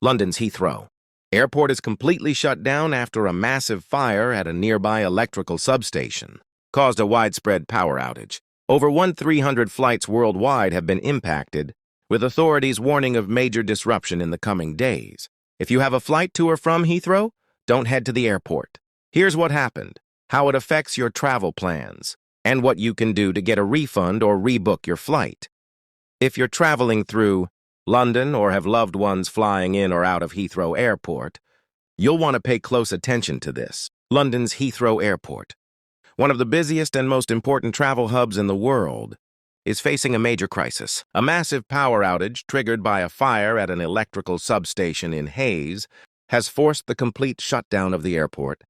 London's Heathrow. Airport is completely shut down after a massive fire at a nearby electrical substation caused a widespread power outage. Over 1,300 flights worldwide have been impacted, with authorities warning of major disruption in the coming days. If you have a flight to or from Heathrow, don't head to the airport. Here's what happened, how it affects your travel plans, and what you can do to get a refund or rebook your flight. If you're traveling through London or have loved ones flying in or out of Heathrow Airport, you'll want to pay close attention to this. London's Heathrow Airport, one of the busiest and most important travel hubs in the world, is facing a major crisis. A massive power outage triggered by a fire at an electrical substation in Hayes has forced the complete shutdown of the airport,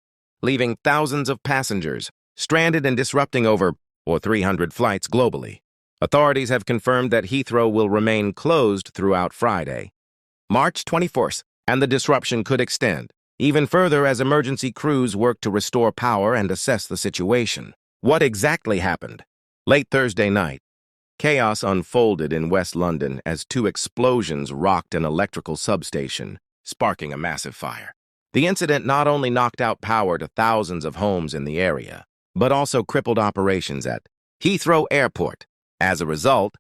leaving thousands of passengers stranded and disrupting over 300 flights globally. Authorities have confirmed that Heathrow will remain closed throughout Friday, March 24th, and the disruption could extend even further as emergency crews work to restore power and assess the situation. What exactly happened? Late Thursday night, chaos unfolded in West London as two explosions rocked an electrical substation, sparking a massive fire. The incident not only knocked out power to thousands of homes in the area, but also crippled operations at Heathrow Airport. As a result,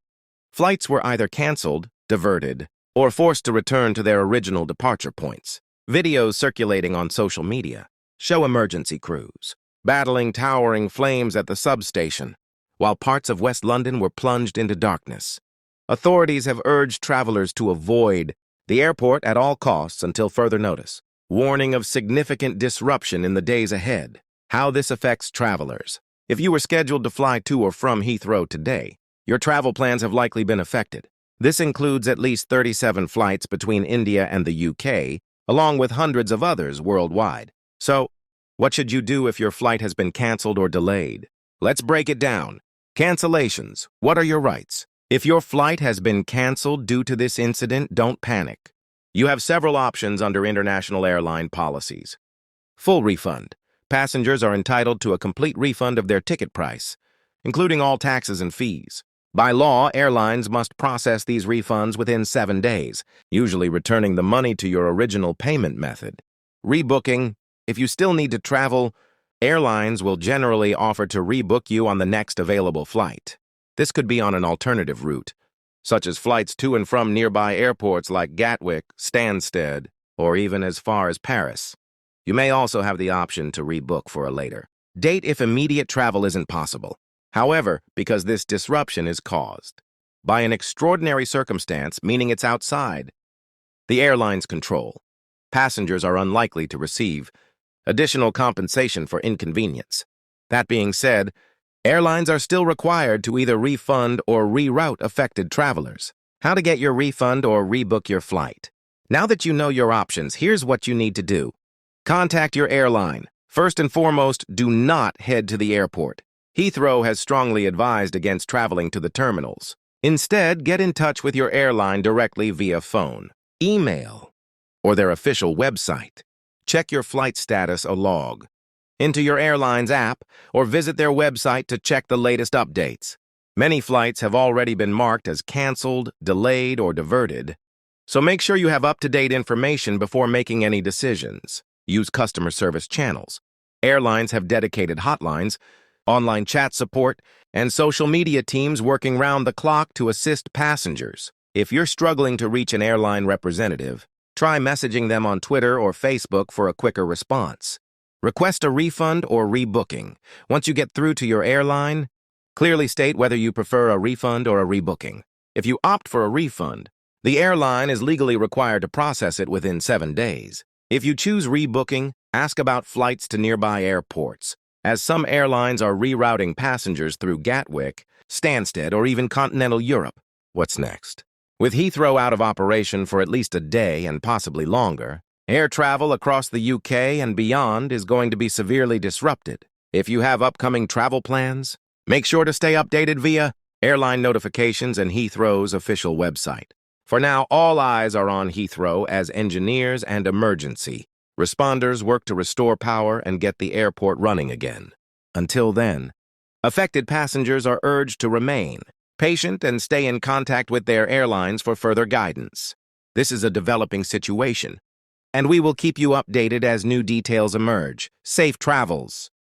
flights were either canceled, diverted, or forced to return to their original departure points. Videos circulating on social media show emergency crews battling towering flames at the substation, while parts of West London were plunged into darkness. Authorities have urged travelers to avoid the airport at all costs until further notice, warning of significant disruption in the days ahead. How this affects travelers. If you were scheduled to fly to or from Heathrow today, your travel plans have likely been affected. This includes at least 37 flights between India and the UK, along with hundreds of others worldwide. So, what should you do if your flight has been canceled or delayed? Let's break it down. Cancellations. What are your rights? If your flight has been canceled due to this incident, don't panic. You have several options under international airline policies. Full refund. Passengers are entitled to a complete refund of their ticket price, including all taxes and fees. By law, airlines must process these refunds within 7 days, usually returning the money to your original payment method. Rebooking. If you still need to travel, airlines will generally offer to rebook you on the next available flight. This could be on an alternative route, such as flights to and from nearby airports like Gatwick, Stansted, or even as far as Paris. You may also have the option to rebook for a later date if immediate travel isn't possible. However, because this disruption is caused by an extraordinary circumstance, meaning it's outside the airline's control, passengers are unlikely to receive additional compensation for inconvenience. That being said, airlines are still required to either refund or reroute affected travelers. How to get your refund or rebook your flight. Now that you know your options, here's what you need to do. Contact your airline. First and foremost, do not head to the airport. Heathrow has strongly advised against traveling to the terminals. Instead, get in touch with your airline directly via phone, email, or their official website. Check your flight status or log into your airline's app or visit their website to check the latest updates. Many flights have already been marked as canceled, delayed, or diverted, so make sure you have up-to-date information before making any decisions. Use customer service channels. Airlines have dedicated hotlines, online chat support, and social media teams working round the clock to assist passengers. If you're struggling to reach an airline representative, try messaging them on Twitter or Facebook for a quicker response. Request a refund or rebooking. Once you get through to your airline, clearly state whether you prefer a refund or a rebooking. If you opt for a refund, the airline is legally required to process it within 7 days. If you choose rebooking, ask about flights to nearby airports, as some airlines are rerouting passengers through Gatwick, Stansted, or even continental Europe. What's next? With Heathrow out of operation for at least a day and possibly longer, air travel across the UK and beyond is going to be severely disrupted. If you have upcoming travel plans, make sure to stay updated via airline notifications and Heathrow's official website. For now, all eyes are on Heathrow as engineers and emergency responders work to restore power and get the airport running again. Until then, affected passengers are urged to remain patient and stay in contact with their airlines for further guidance. This is a developing situation, and we will keep you updated as new details emerge. Safe travels.